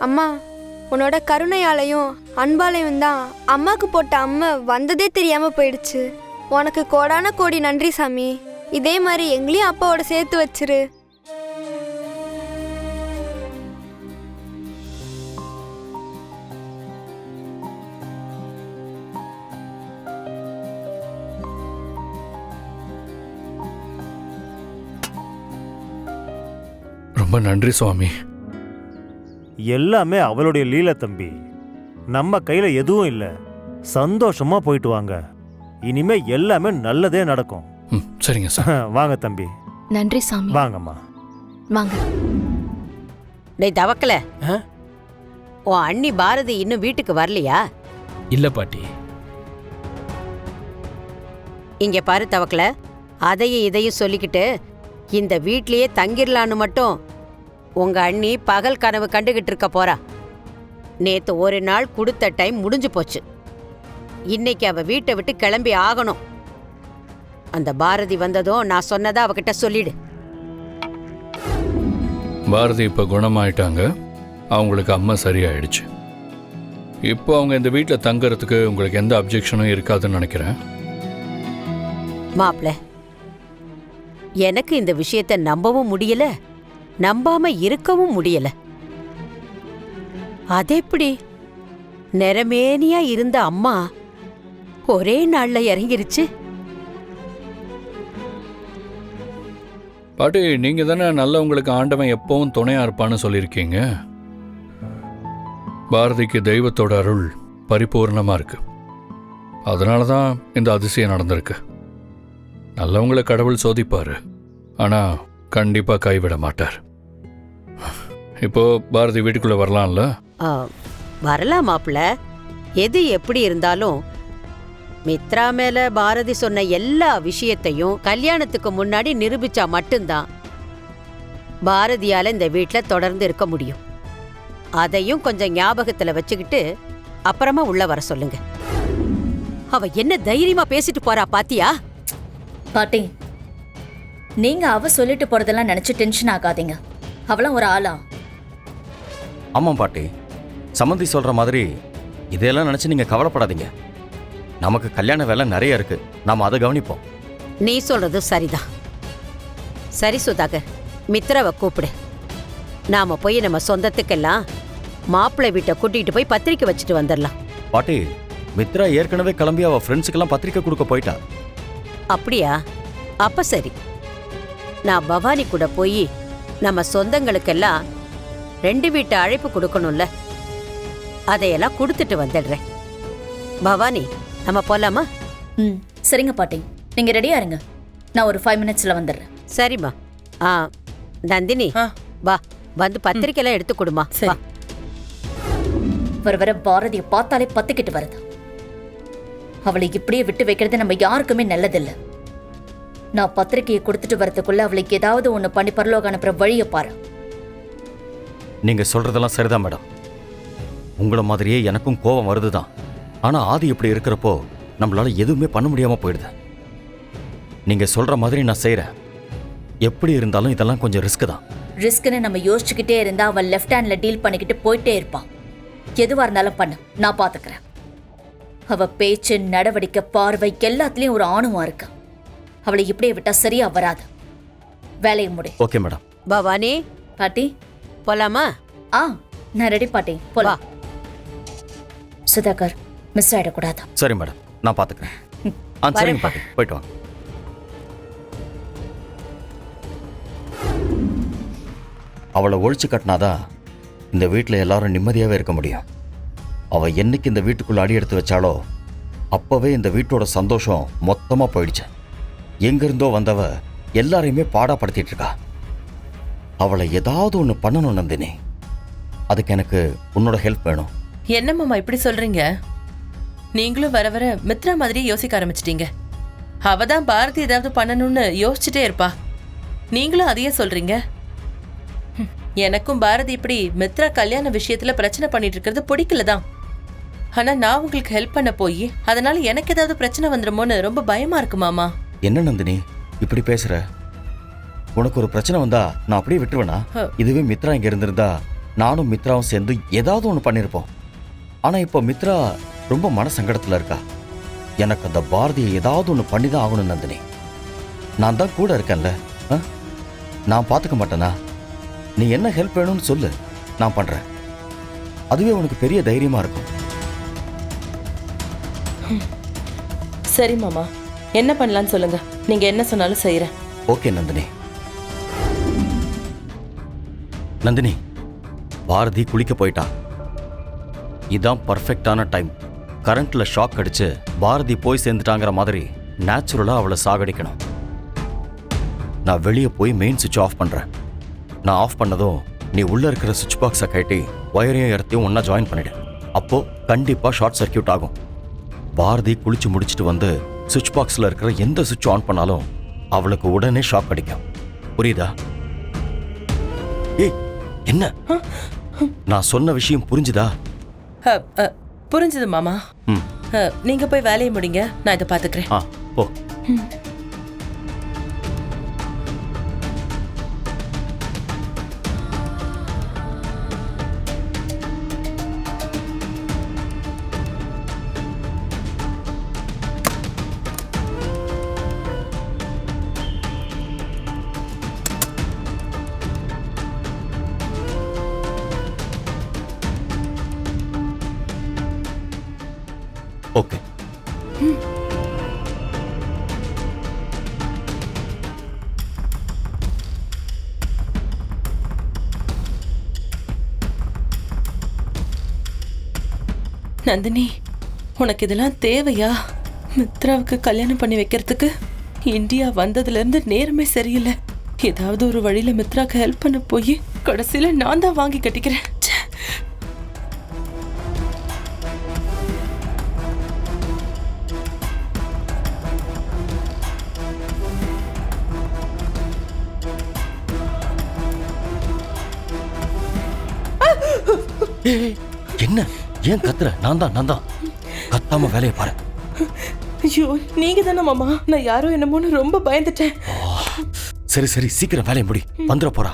அம்மா, உன்னோட கருணையாலையும் அன்பாலையும் தான் அம்மாக்கு போட்ட அம்மா வந்ததே தெரியாம போயிடுச்சு. உனக்கு கோடான கோடி நன்றி சாமி. இதே மாதிரி எங்களையும் அப்பாவோட சேர்த்து வச்சிரு. ரொம்ப நன்றி சுவாமி. எல்லாமே அவளுடைய லீலை தம்பி. நம்ம கையில எதுவும் இல்லை. சந்தோஷமா போயிட்டு வாங்க. இனிமே எல்லாமே நல்லதே நடக்கும். சரிங்க சார். வாங்க தம்பி. நன்றி சாமி. வாங்கம்மா வாங்க. டேய் தவக்கல, உன் அண்ணி பாரதி இன்னும் வீட்டுக்கு வரலையா? இல்ல பாட்டி. இங்க பாரு தவக்கல, அதையும் இதையும் சொல்லிக்கிட்டு இந்த வீட்லயே தங்கிடலான்னு மட்டும் உங்க அண்ணி பகல் கனவு கண்டுகிட்டு இருக்க போறா. நேத்து ஒரு நாள் கொடுத்த டைம் முடிஞ்சு போச்சு. இன்னைக்கு அவ வீட்டை விட்டு கிளம்பி ஆகணும். அந்த பாரதி வந்ததும் நான் சொன்னதை அவகிட்ட சொல்லிடு. பாரதி இப்போ குணமாயிட்டாங்க. அவங்களுக்கு அம்மா சரியாயிடுச்சு. இப்போ அவங்க இந்த வீட்டில் தங்கறதுக்கு உங்களுக்கு எந்த அப்ஜெக்ஷனும் இருக்காதுன்னு நினைக்கிறேன். மாப்ள, எனக்கு இந்த விஷயத்தை நம்பவும் முடியல, நம்பாம இருக்கவும் முடியல. அதெப்படி நிறமேனியா இருந்த அம்மா ஒரே நாள்ல இறங்கிருச்சு? பாட்டி, நீங்க தானே நல்லவங்களுக்கு ஆண்டவன் எப்பவும் துணையா இருப்பான்னு சொல்லியிருக்கீங்க. பாரதிக்கு தெய்வத்தோட அருள் பரிபூர்ணமா இருக்கு. அதனால தான் இந்த அதிசயம் நடந்திருக்கு. நல்லவங்களை கடவுள் சோதிப்பாரு, ஆனா கண்டிப்பா கைவிட மாட்டார். இப்போ பாரதி வீட்டுக்குள்ள வரலாம்ல? வரலாம் மாப்ள. எது எப்படி இருந்தாலும் மித்ரா மேல பாரதி சொன்ன எல்லா விஷயத்தையும் கல்யாணத்துக்கு முன்னாடி நிரூபிச்சா மட்டும்தான் பாரதியால இந்த வீட்ல தொடர்ந்து இருக்க முடியும். அதையும் கொஞ்சம் ஞாபகத்துல வச்சுக்கிட்டு அப்புறமா உள்ள வர சொல்லுங்க. அவ என்ன தைரியமா பேசிட்டு போறா பாத்தியா? பாட்டி, நீங்க அவ சொல்லிட்டு போறதெல்லாம் நினைச்சு டென்ஷன் ஆகாதீங்க. அவளாம் ஒரு ஆளா? ஆமாம் பாட்டி, சம்மந்தி சொல்ற மாதிரி இதையெல்லாம் நினைச்சு நீங்க கவலைப்படாதீங்க. நமக்கு கல்யாண வேலை நிறைய இருக்கு, நாம அதை கவனிப்போம். நீ சொல்றது சரிதான். சரி சுதாகர், மித்ராவை கூப்பிடு. நாம போய் நம்ம சொந்தத்துக்கெல்லாம் மாப்பிள்ளை வீட்டை கூட்டிகிட்டு போய் பத்திரிக்கை வச்சுட்டு வந்துடலாம். பாட்டி, மித்ரா ஏற்கனவே கிளம்பி அவ ஃப்ரெண்ட்ஸுக்கெல்லாம் பத்திரிக்கை கொடுக்க போயிட்டா. அப்படியா? அப்ப சரி. நான் பவானி கூட போய் நம்ம சொந்தங்களுக்கெல்லாம் 2 வீட்டு அழைப்பு கொடுக்கணும்ல, அதையெல்லாம் கொடுத்துட்டு வந்துடுறேன். பவானி, நம்ம போலாமா? சரிங்க பாட்டி, நீங்க ரெடியா இருங்க. நான் ஒரு 5 மினிட்ஸ்ல வந்துடுறேன். சரிம்மா. நந்தினி, வா, வந்து பத்திரிக்கைலாம் எடுத்து கொடுமா. வா. வர வர பாரதியை பார்த்தாலே பத்திக்கிட்டு வருது. அவளை இப்படியே விட்டு வைக்கிறது நம்ம யாருக்குமே நல்லதில்லை. நான் பத்திரிக்கையை கொடுத்துட்டு வரதுக்குள்ள அவளுக்கு ஏதாவது ஒண்ணு பண்ணி பரலோக அனுப்புற வழியை பாரு. நீங்க சொல்றதெல்லாம் சரிதான் மேடம். உங்களை மாதிரியே எனக்கும் கோபம் வருதுதான். ஆனா ஆதி இப்படி இருக்கிறப்போ நம்மளால எதுவுமே பண்ண முடியாம போயிடுது. நீங்க சொல்ற மாதிரி நான் செய்யறேன். எப்படி இருந்தாலும் இதெல்லாம் கொஞ்சம் ரிஸ்க் தான். ரிஸ்க்னு நம்ம யோசிச்சுக்கிட்டே இருந்தா அவள் லெஃப்ட் ஹேண்ட்ல டீல் பண்ணிக்கிட்டு போயிட்டே இருப்பான். எதுவா இருந்தாலும் பண்ணு, நான் பாத்துக்கிறேன். அவ பேச்சு, நடவடிக்கை, பார்வை எல்லாத்துலயும் ஒரு ஆணுவம் இருக்கு. அவளை இப்படியே விட்டா சரியா வராது. வேலையை முடி. Okay madam. பவானி பாட்டி, போலாமா? நான் ரெடி பாட்டி, போலாம். சுதாகர், மிஸ் ஆயிடக்கூடாது. சரி மேடம், நான் பாத்துக்கிறேன். சரிங்க பாட்டி, போயிட்டு வாங்க. அவளை ஒழிச்சு கட்டினாதான் இந்த வீட்டில் எல்லாரும் நிம்மதியாகவே இருக்க முடியும். அவள் என்னைக்கு இந்த வீட்டுக்குள்ளே அடி எடுத்து வச்சாலோ அப்போவே இந்த வீட்டோட சந்தோஷம் மொத்தமாக போயிடுச்சு. எங்கிருந்தோ வந்தவ எல்லாரையுமே பாடாப்படுத்திட்டு இருக்கா. அவளை ஏதாவது ஒன்று பண்ணணும் நந்தினி. அதுக்கு எனக்கு உன்னோட ஹெல்ப் வேணும். என்ன மாமா இப்படி சொல்றீங்க? நீங்களும் வர வர மித்ரா மாதிரி யோசிக்க ஆரம்பிச்சிட்டீங்க. அவதான் பாரதி ஏதாவது பண்ணணும்னு யோசிச்சுட்டே இருப்பா. நீங்களும் அதையே சொல்றீங்க. எனக்கும் பாரதி இப்படி மித்ரா கல்யாண விஷயத்துல பிரச்சனை பண்ணிட்டு இருக்கிறது பிடிக்கலதான். ஆனா நான் உங்களுக்கு ஹெல்ப் பண்ண போய் அதனால எனக்கு ஏதாவது பிரச்சனை வந்துருமோன்னு ரொம்ப பயமா இருக்கு மாமா. என்ன நந்தினி இப்படி பேசுற? உனக்கு ஒரு பிரச்சனை வந்தா நான் அப்படியே விட்டுருவேனா? இதுவே மித்ரா இங்க இருந்திருந்தா நானும் மித்ராவும் சேர்ந்து ஏதாவது ஒன்று பண்ணியிருப்போம். ஆனால் இப்போ மித்ரா ரொம்ப மனசங்கடத்தில் இருக்கா. எனக்கு அந்த பாரதியை ஏதாவது ஒன்று பண்ணி தான் ஆகணும் நந்தினி. நான் தான் கூட இருக்கேன்ல, நான் பார்த்துக்க மாட்டேனா? நீ என்ன ஹெல்ப் வேணும்னு சொல்லு, நான் பண்ணுறேன். அதுவே உனக்கு பெரிய தைரியமாக இருக்கும். சரி மாமா, என்ன பண்ணலான்னு சொல்லுங்க. நீங்க என்ன சொன்னாலும் செய்யறேன். ஓகே நந்தினி. நந்தினி, பாரதி குளிக்க போயிட்டா. இதான் பர்ஃபெக்டான டைம். கரண்ட்ல ஷாக் அடிச்சு பாரதி போய் சேர்ந்துட்டாங்கிற மாதிரி நேச்சுரலா அவளை சாகடிக்கணும். நான் வெளியே போய் மெயின் சுவிட்ச் ஆஃப் பண்றேன். நான் ஆஃப் பண்ணதும் நீ உள்ள இருக்கிற சுவிட்ச் பாக்ஸை கட்டி ஒயரையும் இடத்தையும் ஒன்னா ஜாயின் பண்ணிடு. அப்போ கண்டிப்பா ஷார்ட் சர்க்கியூட் ஆகும். பாரதி குளிச்சு முடிச்சுட்டு வந்து சுவிட்ச் பாக்ஸ்ல இருக்கிற எந்த சுவிட்ச் ஆன் பண்ணாலும் அவளுக்கு உடனே ஷாக் அடிக்கும். புரியுதா? ஏய், என்ன? நான் சொன்ன விஷயம் புரிஞ்சுதா? புரிஞ்சுது மாமா. நீங்க போய் வேலையை முடிங்க, நான் இதை பாத்துக்கிறேன். போ. ஓகே. நந்தினி, உனக்கு இதெல்லாம் தேவையா? மித்ராவுக்கு கல்யாணம் பண்ணி வைக்கிறதுக்கு இந்தியா வந்ததுல இருந்து நேரமே சரியில்லை. ஏதாவது ஒரு வழியில மித்ராக்கு ஹெல்ப் பண்ண போய் கடைசியில நான் தான் வாங்கி கட்டிக்கிறேன். என்ன? ஏன் கத்துற? நான் தான் கத்தாம வேலையை பாரு. ஐயோ, நீங்க தானே மாமா. நான் யாரோ என்னமோன்னு ரொம்ப பயந்துட்டேன். சரி சீக்கிரம் வேலையை முடி. வந்துட போறா.